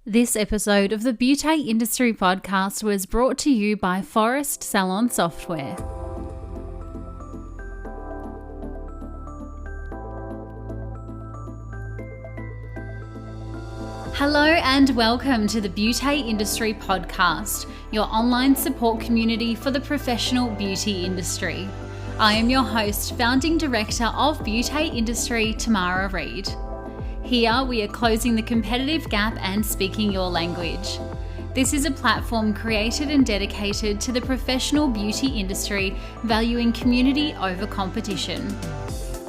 This episode of the Beauty Industry Podcast was brought to you by Forest Salon Software. Hello and welcome to the Beauty Industry Podcast, your online support community for the professional beauty industry. I am your host, founding director of Beauty Industry, Tamara Reid. Here we are closing the competitive gap and speaking your language. This is a platform created and dedicated to the professional beauty industry, valuing community over competition.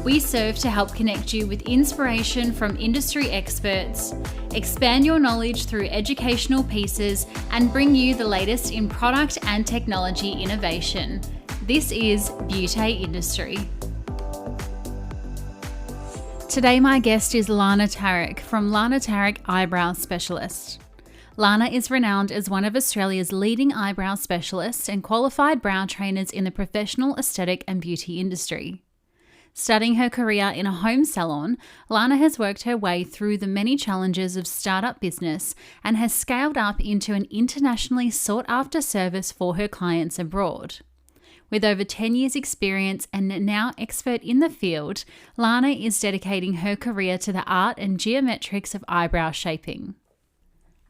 We serve to help connect you with inspiration from industry experts, expand your knowledge through educational pieces, and bring you the latest in product and technology innovation. This is Beauty Industry. Today my guest is Lana Tarek from Lana Tarek Eyebrow Specialist. Lana is renowned as one of Australia's leading eyebrow specialists and qualified brow trainers in the professional aesthetic and beauty industry. Starting her career in a home salon, Lana has worked her way through the many challenges of startup business and has scaled up into an internationally sought-after service for her clients abroad. With over 10 years' experience and now expert in the field, Lana is dedicating her career to the art and geometrics of eyebrow shaping.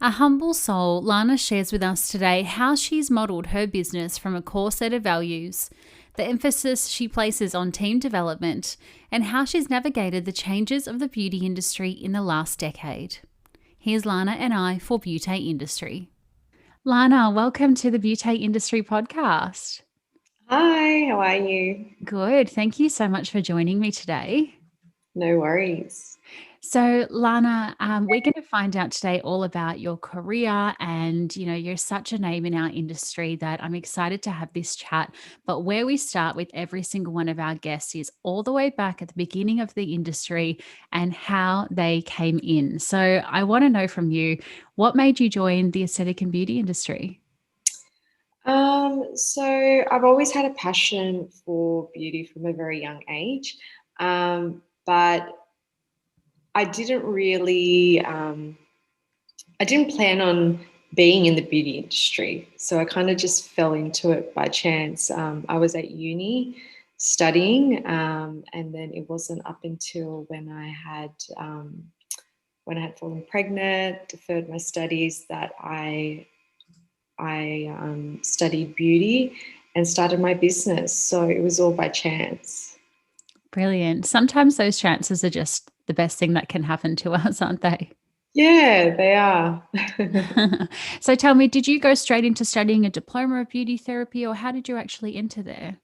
A humble soul, Lana shares with us today how she's modelled her business from a core set of values, the emphasis she places on team development, and how she's navigated the changes of the beauty industry in the last decade. Here's Lana and I for Beauty Industry. Lana, welcome to the Beauty Industry Podcast. Hi, how are you? Good. Thank you so much for joining me today. No worries. So, Lana, we're going to find out today all about your career and, you're such a name in our industry that I'm excited to have this chat. But where we start with every single one of our guests is all the way back at the beginning of the industry and how they came in. So I want to know from you, what made you join the aesthetic and beauty industry? So I've always had a passion for beauty from a very young age, but I didn't really, I didn't plan on being in the beauty industry. So I kind of just fell into it by chance. I was at uni studying, and then it wasn't up until when I had fallen pregnant, deferred my studies, that I studied beauty and started my business. So it was all by chance. Brilliant. Sometimes those chances are just the best thing that can happen to us, aren't they? Yeah, they are. So tell me, did you go straight into studying a diploma of beauty therapy, or how did you actually enter there?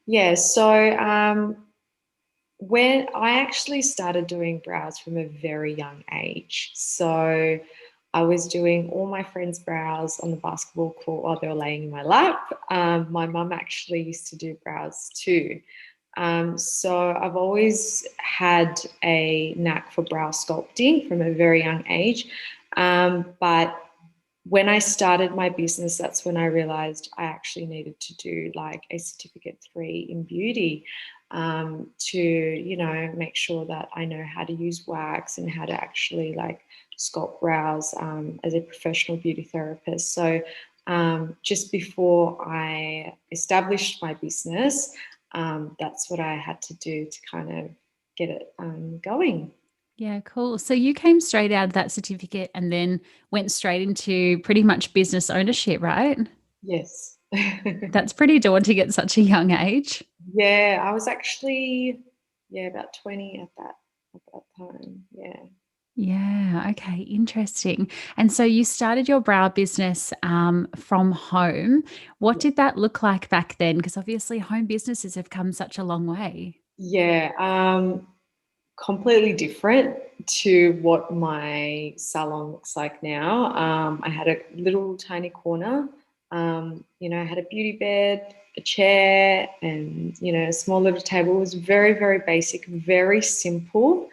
Yeah, so when I actually started doing brows from a very young age. So I was doing all my friends' brows on the basketball court while they were laying in my lap. My mum actually used to do brows too. So I've always had a knack for brow sculpting from a very young age. But when I started my business, that's when I realized I actually needed to do like a certificate 3 in beauty, to make sure that I know how to use wax and how to actually like sculpt brows as a professional beauty therapist. So just before I established my business, that's what I had to do to kind of get it going. Yeah, cool. So you came straight out of that certificate and then went straight into pretty much business ownership, right? Yes. That's pretty daunting at such a young age. Yeah, I was actually about 20 at that time. Yeah. Yeah. Okay. Interesting. And so you started your brow business from home. What did that look like back then? Because obviously home businesses have come such a long way. Yeah, completely different to what my salon looks like now. I had a little tiny corner. I had a beauty bed, a chair, and a small little table. It was very, very basic, very simple,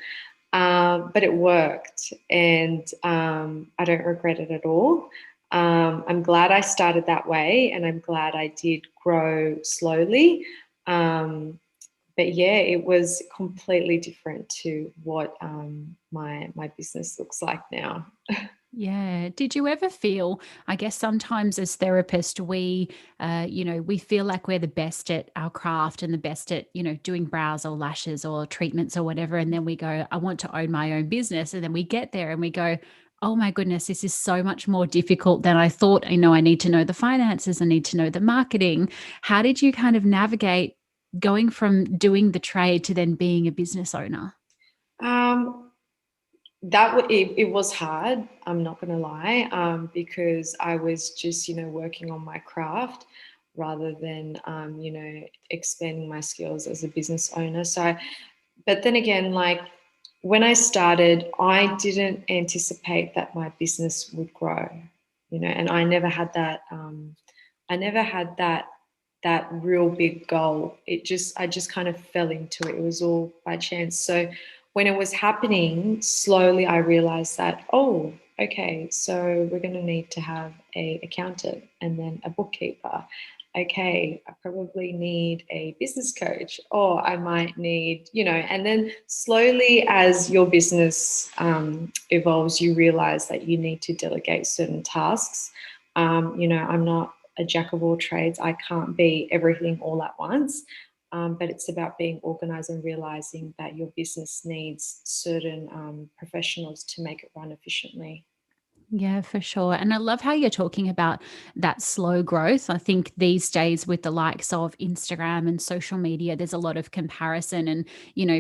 but it worked, and I don't regret it at all. I'm glad I started that way, and I'm glad I did grow slowly. But yeah, it was completely different to what my business looks like now. Yeah. Did you ever feel, I guess sometimes as therapists, we feel like we're the best at our craft and the best at, doing brows or lashes or treatments or whatever. And then we go, I want to own my own business. And then we get there and we go, oh my goodness, this is so much more difficult than I thought. I need to know the finances. I need to know the marketing. How did you kind of navigate going from doing the trade to then being a business owner? Um, it was hard. I'm not going to lie, because I was just working on my craft rather than expanding my skills as a business owner. But then again, like when I started, I didn't anticipate that my business would grow, and I never had that. I never had that real big goal. I just kind of fell into it. It was all by chance. So when it was happening, slowly I realized that, oh, okay, so we're going to need to have a accountant and then a bookkeeper. Okay, I probably need a business coach, or I might need, and then slowly as your business evolves, you realize that you need to delegate certain tasks. I'm not a jack of all trades. I can't be everything all at once. But it's about being organized and realizing that your business needs certain professionals to make it run efficiently. Yeah, for sure. And I love how you're talking about that slow growth. I think these days, with the likes of Instagram and social media, there's a lot of comparison. And,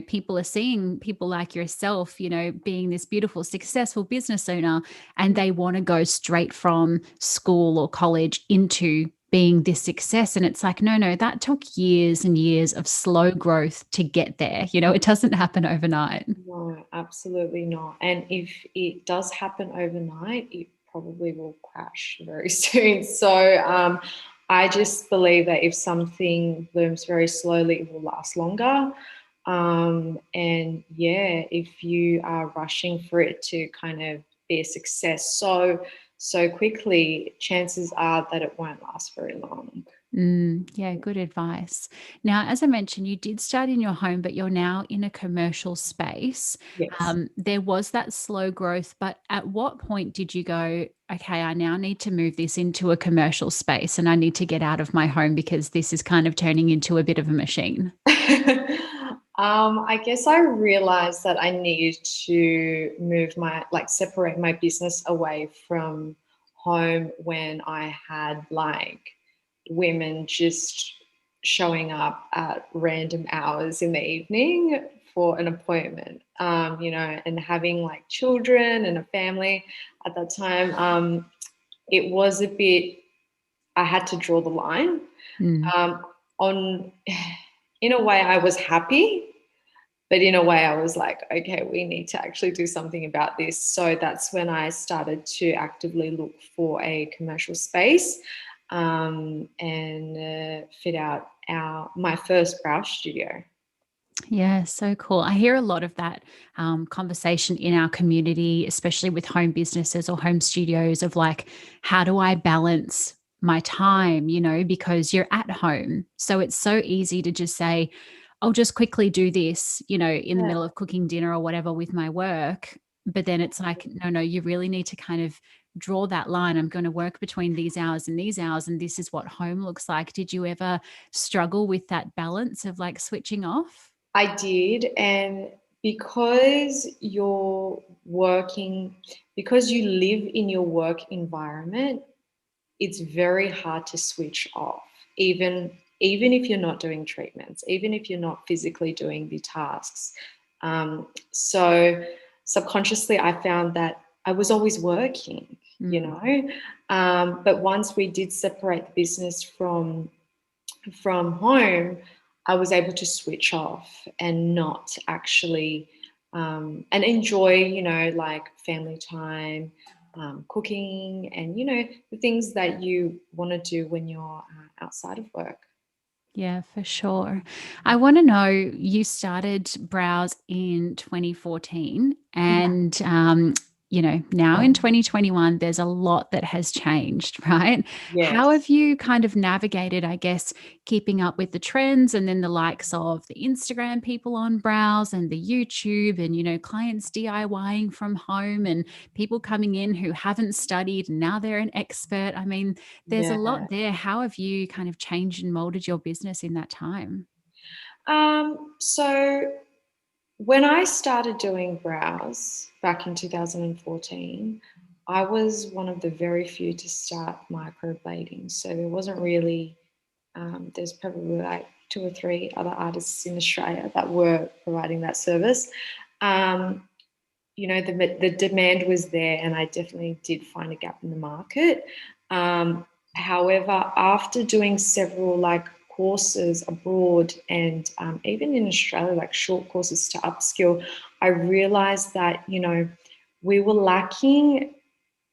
people are seeing people like yourself, being this beautiful, successful business owner, and they want to go straight from school or college into being this success. And it's like, no, no, that took years and years of slow growth to get there. It doesn't happen overnight. No, absolutely not. And if it does happen overnight, it probably will crash very soon. So I just believe that if something blooms very slowly, it will last longer. And yeah, if you are rushing for it to kind of be a success so quickly, chances are that it won't last very long. Yeah, good advice. Now, as I mentioned, you did start in your home, but you're now in a commercial space. Yes. There was that slow growth, but at what point did you go, okay, I now need to move this into a commercial space and I need to get out of my home because this is kind of turning into a bit of a machine? I guess I realized that I needed to separate my business away from home when I had like women just showing up at random hours in the evening for an appointment, and having like children and a family at that time. It was a bit, I had to draw the line. Mm. On In a way I was happy, but in a way I was like, okay, we need to actually do something about this. So that's when I started to actively look for a commercial space, and fit out my first brow studio. Yeah, so cool. I hear a lot of that conversation in our community, especially with home businesses or home studios, of like, how do I balance my time, because you're at home. So it's so easy to just say, I'll just quickly do this, in the Yeah. middle of cooking dinner or whatever with my work. But then it's like, no, no, you really need to kind of draw that line. I'm going to work between these hours and these hours, and this is what home looks like. Did you ever struggle with that balance of like switching off? I did. And because you're working, because you live in your work environment, it's very hard to switch off, even if you're not doing treatments, even if you're not physically doing the tasks. So subconsciously I found that I was always working, Mm. but once we did separate the business from home, I was able to switch off and not actually, and enjoy, like family time, cooking, and, the things that you want to do when you're outside of work. Yeah, for sure. I want to know, you started Browse in 2014 Yeah. and now in 2021, there's a lot that has changed, right? How have Yes. you kind of navigated, I guess, keeping up with the trends and then the likes of the Instagram people on Browse and the YouTube and, clients DIYing from home and people coming in who haven't studied and now they're an expert? I mean, there's a Yeah. lot there. How have you kind of changed and molded your business in that time? So when I started doing brows back in 2014, I was one of the very few to start microblading. So there wasn't really, there's probably like two or three other artists in Australia that were providing that service. Um, the demand was there, and I definitely did find a gap in the market. However, after doing several like courses abroad and even in Australia, like short courses to upskill, I realized that we were lacking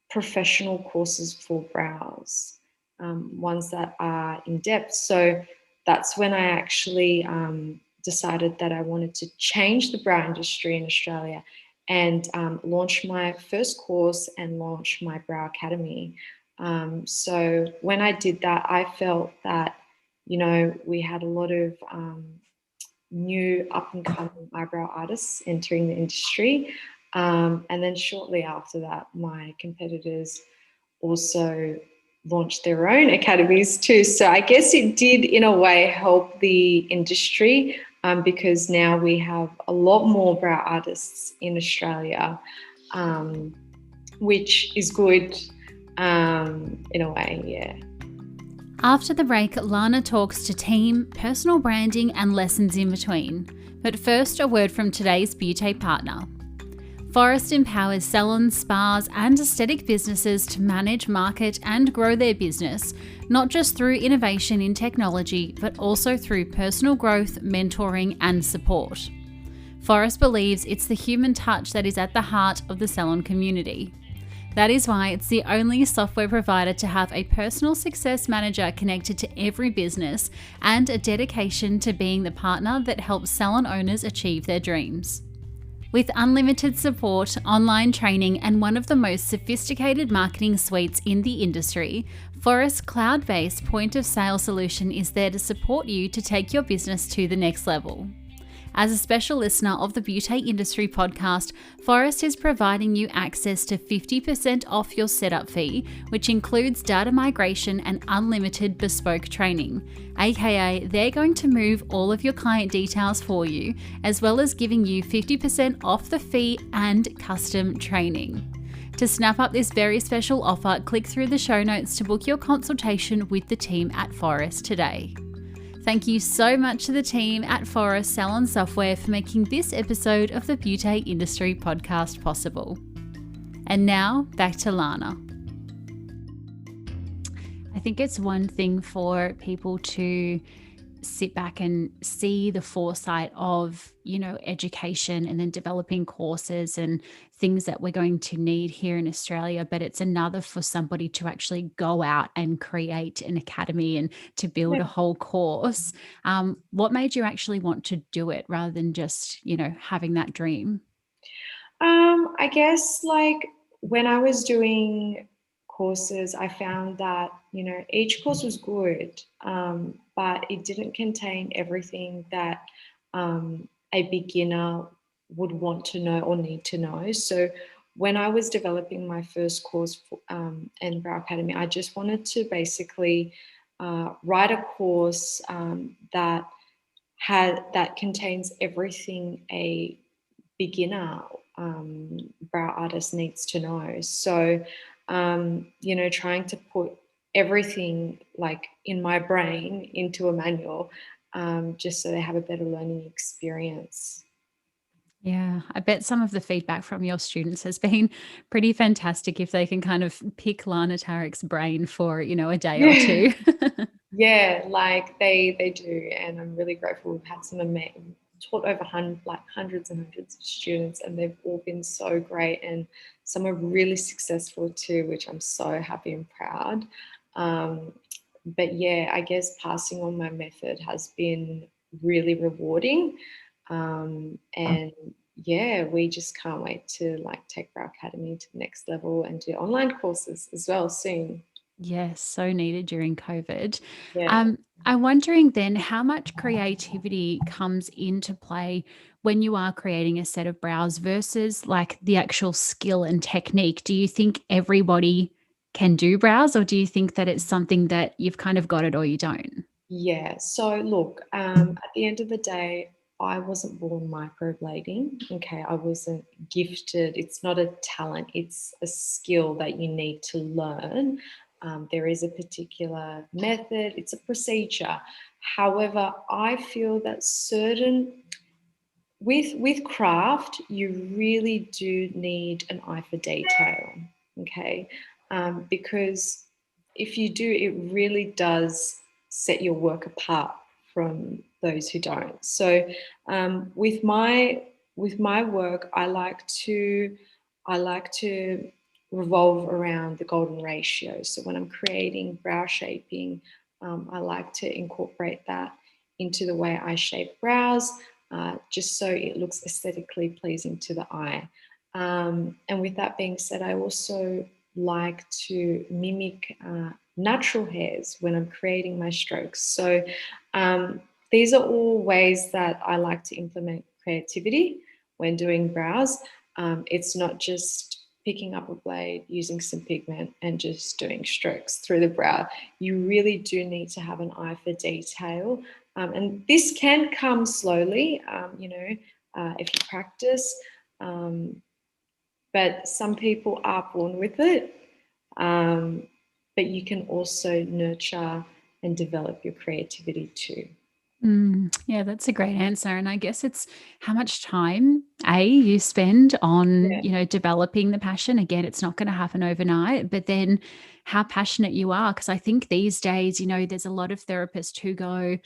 professional courses for brows, ones that are in depth. So that's when I actually decided that I wanted to change the brow industry in Australia and launch my first course and launch my Browcademy. So when I did that, I felt that, we had a lot of new up and coming eyebrow artists entering the industry. And then shortly after that, my competitors also launched their own academies too. So I guess it did, in a way, help the industry because now we have a lot more brow artists in Australia, which is good in a way, yeah. After the break, Lana talks to team, personal branding, and lessons in between. But first, a word from today's beauty partner. Forest empowers salons, spas, and aesthetic businesses to manage, market, and grow their business, not just through innovation in technology, but also through personal growth, mentoring, and support. Forest believes it's the human touch that is at the heart of the salon community. That is why it's the only software provider to have a personal success manager connected to every business and a dedication to being the partner that helps salon owners achieve their dreams. With unlimited support, online training, and one of the most sophisticated marketing suites in the industry, Forest's cloud-based point-of-sale solution is there to support you to take your business to the next level. As a special listener of the Beauty Industry podcast, Forest is providing you access to 50% off your setup fee, which includes data migration and unlimited bespoke training. AKA, they're going to move all of your client details for you, as well as giving you 50% off the fee and custom training. To snap up this very special offer, click through the show notes to book your consultation with the team at Forest today. Thank you so much to the team at Forest Salon Software for making this episode of the Beauty Industry podcast possible. And now, back to Lana. I think it's one thing for people to sit back and see the foresight of, education and then developing courses and things that we're going to need here in Australia. But it's another for somebody to actually go out and create an academy and to build a whole course. What made you actually want to do it rather than just, having that dream? I guess like when I was doing courses, I found that, each course was good, but it didn't contain everything that a beginner would want to know or need to know. So when I was developing my first course in Browcademy, I just wanted to basically write a course that contains everything a beginner brow artist needs to know. So, trying to put everything like in my brain into a manual, just so they have a better learning experience. Yeah, I bet some of the feedback from your students has been pretty fantastic if they can kind of pick Lana Tarek's brain for, a day or Yeah. two. Yeah, like they do, and I'm really grateful. We've had some taught over hundreds and hundreds of students, and they've all been so great, and some are really successful too, which I'm so happy and proud. But yeah, I guess passing on my method has been really rewarding, and yeah, we just can't wait to like take Browcademy to the next level and do online courses as well soon. Yes, so needed during COVID. Yeah. I'm wondering then how much creativity comes into play when you are creating a set of brows versus like the actual skill and technique. Do you think everybody can do brows, or do you think that it's something that you've kind of got it or you don't? Yeah. So look, at the end of the day, I wasn't born microblading. Okay, I wasn't gifted. It's not a talent. It's a skill that you need to learn. There is a particular method. It's a procedure. However, I feel that certain with craft, you really do need an eye for detail. Okay, because if you do, it really does set your work apart from those who don't. So, with my work, I like to revolve around the golden ratio. So when I'm creating brow shaping, I like to incorporate that into the way I shape brows, just so it looks aesthetically pleasing to the eye. And with that being said, I also like to mimic natural hairs when I'm creating my strokes. So these are all ways that I like to implement creativity when doing brows. It's not just picking up a blade, using some pigment, and just doing strokes through the brow. You really do need to have an eye for detail. And this can come slowly, if you practice. Um, but some people are born with it. Um, but you can also nurture and develop your creativity too. Yeah, that's a great answer. And I guess it's how much time, you spend on, Yeah, developing the passion. Again, it's not going to happen overnight, but then how passionate you are. Because I think these days, there's a lot of therapists who go,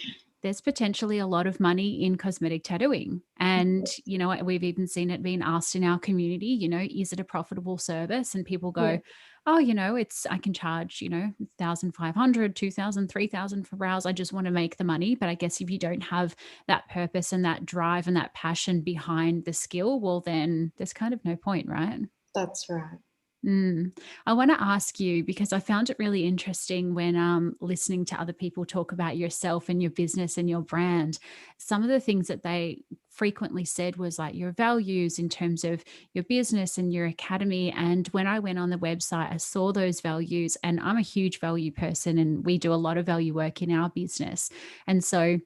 there's potentially a lot of money in cosmetic tattooing. And, we've even seen it being asked in our community, is it a profitable service? And people yeah, go, oh, I can charge, 1,500, 2,000, 3,000 for brows. I just want to make the money. But I guess if you don't have that purpose and that drive and that passion behind the skill, well, then there's kind of no point, right? that's right. I want to ask you because I found it really interesting when listening to other people talk about yourself and your business and your brand. Some of the things that they frequently said was like your values in terms of your business and your academy. And when I went on the website, I saw those values, and I'm a huge value person, and we do a lot of value work in our business. And so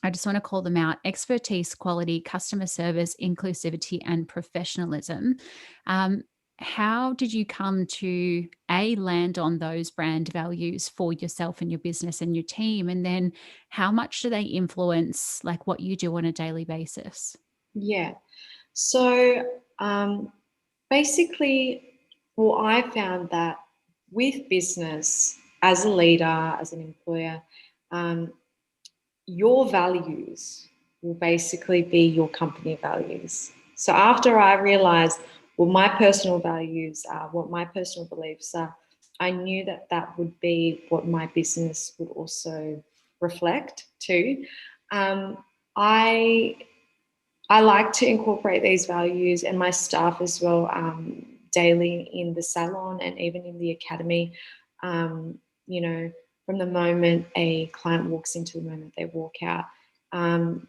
I just want to call them out: expertise, quality, customer service, inclusivity, and professionalism. Um, how did you come to land on those brand values for yourself and your business and your team? And then how much do they influence like what you do on a daily basis? Yeah. So basically, well, I found that with business, as a leader, as an employer, um, your values will basically be your company values. So after I realized, well, my personal values are what my personal beliefs are, I knew that that would be what my business would also reflect too. Um, I I like to incorporate these values and my staff as well, daily in the salon and even in the academy. Um, you know, from the moment a client walks into the moment they walk out,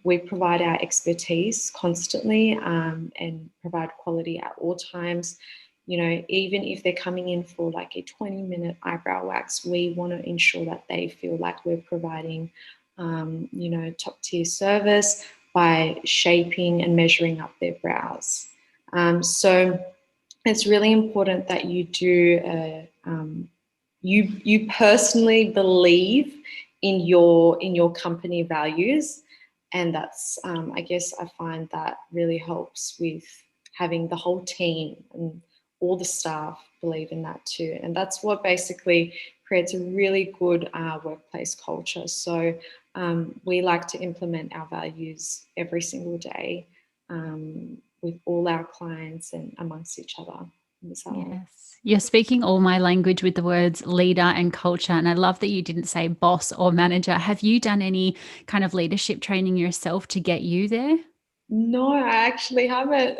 we provide our expertise constantly, and provide quality at all times. Even if they're coming in for like a 20-minute eyebrow wax, we want to ensure that they feel like we're providing, top tier service by shaping and measuring up their brows. So it's really important that you do you personally believe in your company values, and that's I guess I find that really helps with having the whole team and all the staff believe in that too, and that's what basically creates a really good workplace culture. So we like to implement our values every single day, with all our clients and amongst each other in the salon. Yes. You're speaking all my language with the words leader and culture. And I love that you didn't say boss or manager. Have you done any kind of leadership training yourself to get you there? No, I actually haven't.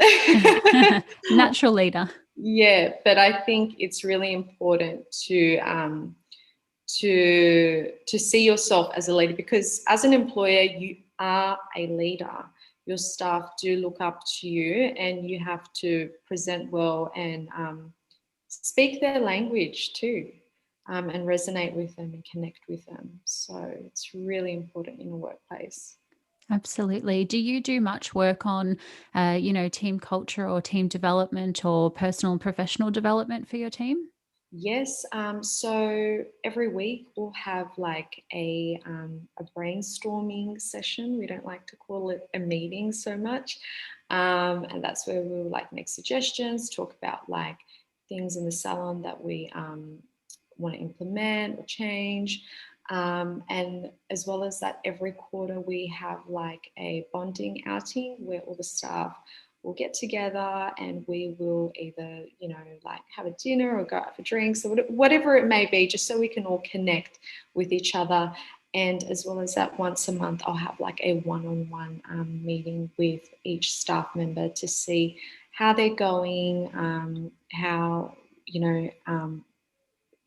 Natural leader. Yeah, but I think it's really important to see yourself as a leader, because as an employer, you are a leader. Your staff do look up to you, and you have to present well and speak their language too, and resonate with them and connect with them. So it's really important in a workplace. Absolutely. Do you do much work on, team culture or team development or personal and professional development for your team? Yes. So every week we'll have like a brainstorming session. We don't like to call it a meeting so much, and that's where we'll like make suggestions, talk about like things in the salon that we want to implement or change, and as well as that, every quarter we have like a bonding outing where all the staff we'll get together and we will either, like have a dinner or go out for drinks or whatever it may be, just so we can all connect with each other. And as well as that, once a month, I'll have like a one-on-one meeting with each staff member to see how they're going, how,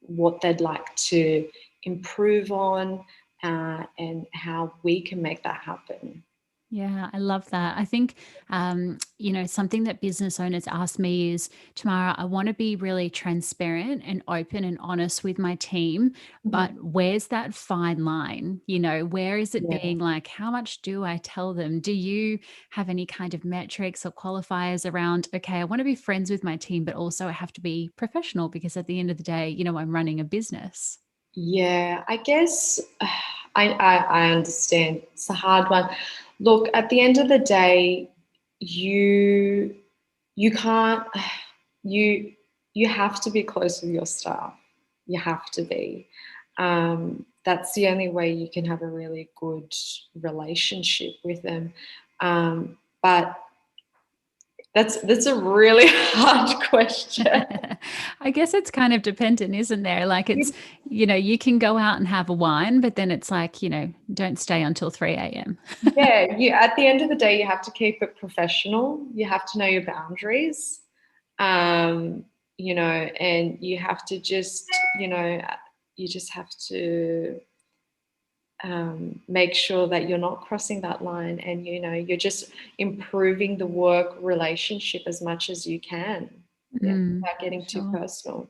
what they'd like to improve on, and how we can make that happen. Yeah, I love that. I think, something that business owners ask me is, Tamara, I want to be really transparent and open and honest with my team, but Mhm. where's that fine line? Where is it Yeah. being like, how much do I tell them? Do you have any kind of metrics or qualifiers around, okay, I want to be friends with my team, but also I have to be professional because at the end of the day, I'm running a business. Yeah, I guess I understand. It's a hard one. Look, at the end of the day, you you can't you you have to be close with your staff. You have to be. That's the only way you can have a really good relationship with them. But that's a really hard question. I guess it's kind of dependent, isn't there? Like it's, you can go out and have a wine, but then it's like, don't stay until 3 a.m. Yeah, at the end of the day, you have to keep it professional. You have to know your boundaries, um, and you have to just, you just have to make sure that you're not crossing that line, and you're just improving the work relationship as much as you can. Yeah, without For getting too sure. personal.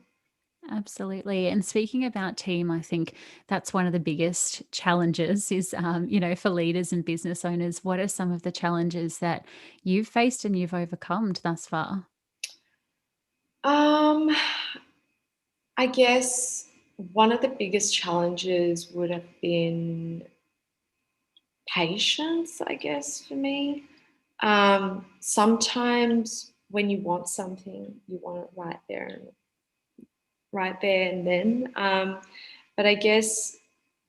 Absolutely. And speaking about team, I think that's one of the biggest challenges is, for leaders and business owners, what are some of the challenges that you've faced and you've overcome thus far? Um, I guess one of the biggest challenges would have been patience, I guess, for me. Sometimes when you want something, you want it right there and then. But I guess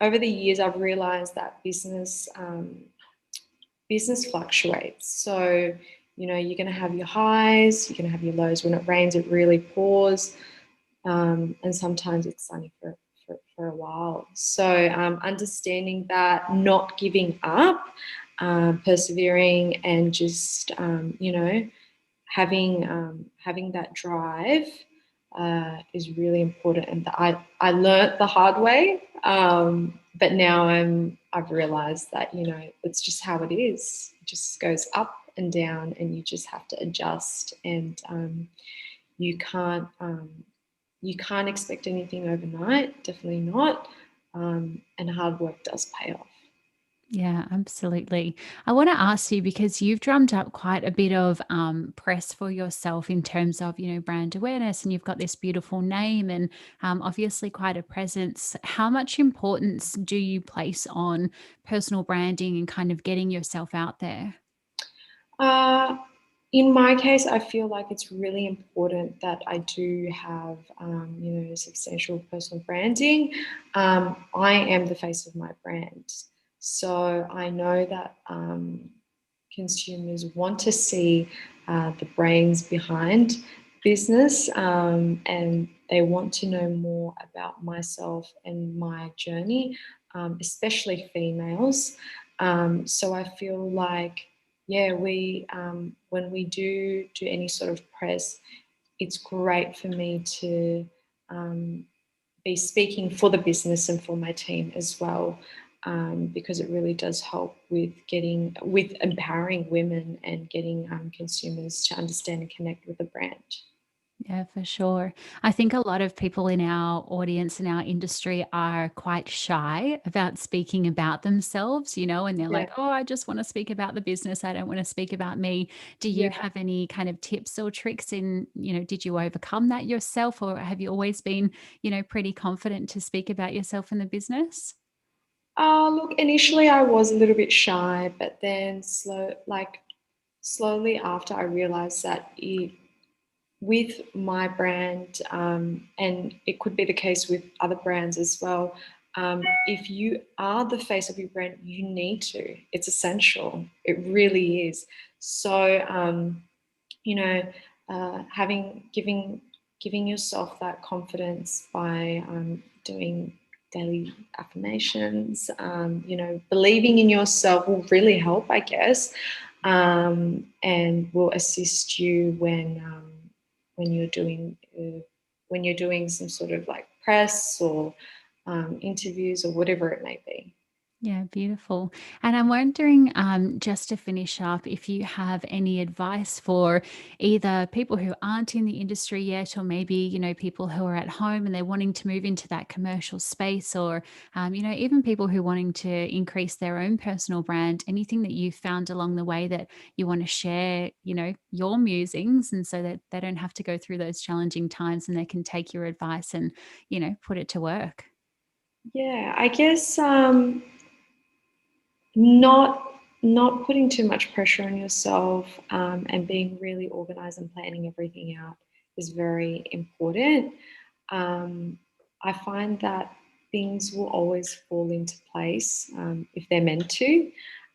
over the years, I've realized that business fluctuates. So, you're going to have your highs, you're going to have your lows. When it rains, it really pours, and sometimes it's sunny for a while. So, understanding that, not giving up, persevering, and just having that drive is really important. And I learnt the hard way, but now I've realised that it's just how it is. It just goes up and down, and you just have to adjust. And you can't um, you can't expect anything overnight. Definitely not. And hard work does pay off. Yeah, absolutely. I want to ask you because you've drummed up quite a bit of press for yourself in terms of, brand awareness, and you've got this beautiful name and obviously quite a presence. How much importance do you place on personal branding and kind of getting yourself out there? Uh, in my case, I feel like it's really important that I do have, substantial personal branding. I am the face of my brand. So I know that consumers want to see the brains behind business, and they want to know more about myself and my journey, especially females. So I feel like yeah, we when we do any sort of press, it's great for me to be speaking for the business and for my team as well, because it really does help with empowering women and getting consumers to understand and connect with the brand. Yeah, for sure. I think a lot of people in our audience, in our industry, are quite shy about speaking about themselves, and they're Yeah, like, oh, I just want to speak about the business. I don't want to speak about me. Do you yeah. have any kind of tips or tricks did you overcome that yourself, or have you always been, pretty confident to speak about yourself in the business? Look, initially I was a little bit shy, but then slowly after I realized that with my brand, and it could be the case with other brands as well. If you are the face of your brand, you need to. It's essential. It really is. So, you know, giving yourself that confidence by doing daily affirmations, believing in yourself will really help, I guess, and will assist you when you're doing some sort of like press or interviews or whatever it may be. Yeah, beautiful. And I'm wondering, just to finish up, if you have any advice for either people who aren't in the industry yet, or maybe, people who are at home and they're wanting to move into that commercial space, or, even people who are wanting to increase their own personal brand, anything that you've found along the way that you want to share, your musings, and so that they don't have to go through those challenging times and they can take your advice and, put it to work. Yeah, I guess not putting too much pressure on yourself, and being really organized and planning everything out is very important. I find that things will always fall into place if they're meant to.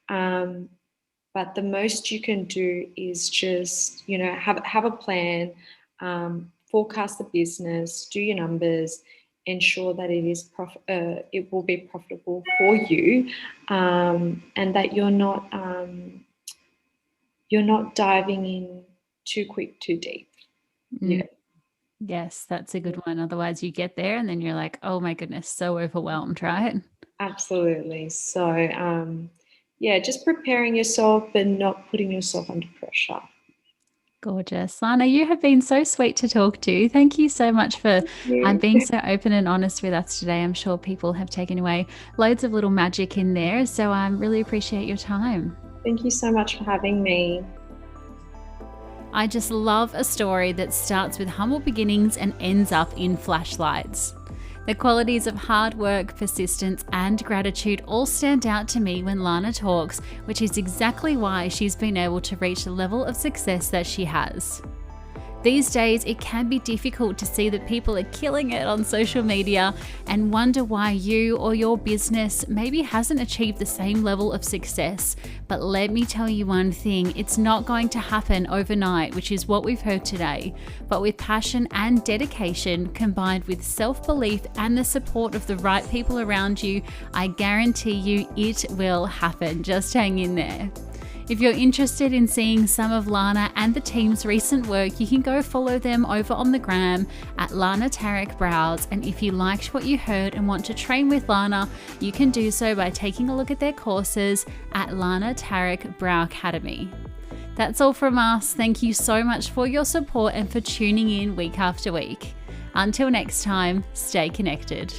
Um, but the most you can do is just have a plan, forecast the business, do your numbers, ensure that it will be profitable for you, and that you're not diving in too quick, too deep. Mm. Yeah, Yes, that's a good one. Otherwise, you get there and then you're like, oh my goodness, so overwhelmed, right? absolutely. So, yeah, just preparing yourself but not putting yourself under pressure. Gorgeous. Lana, you have been so sweet to talk to. Thank you so much for Yeah. being so open and honest with us today. I'm sure people have taken away loads of little magic in there. So I really appreciate your time. Thank you so much for having me. I just love a story that starts with humble beginnings and ends up in flashlights. The qualities of hard work, persistence, and gratitude all stand out to me when Lana talks, which is exactly why she's been able to reach the level of success that she has. These days, it can be difficult to see that people are killing it on social media and wonder why you or your business maybe hasn't achieved the same level of success. But let me tell you one thing, it's not going to happen overnight, which is what we've heard today. But with passion and dedication combined with self-belief and the support of the right people around you, I guarantee you it will happen. Just hang in there. If you're interested in seeing some of Lana and the team's recent work, you can go follow them over on the gram at Lana Tarek Brows. And if you liked what you heard and want to train with Lana, you can do so by taking a look at their courses at Lana Tarek Browcademy. That's all from us. Thank you so much for your support and for tuning in week after week. Until next time, stay connected.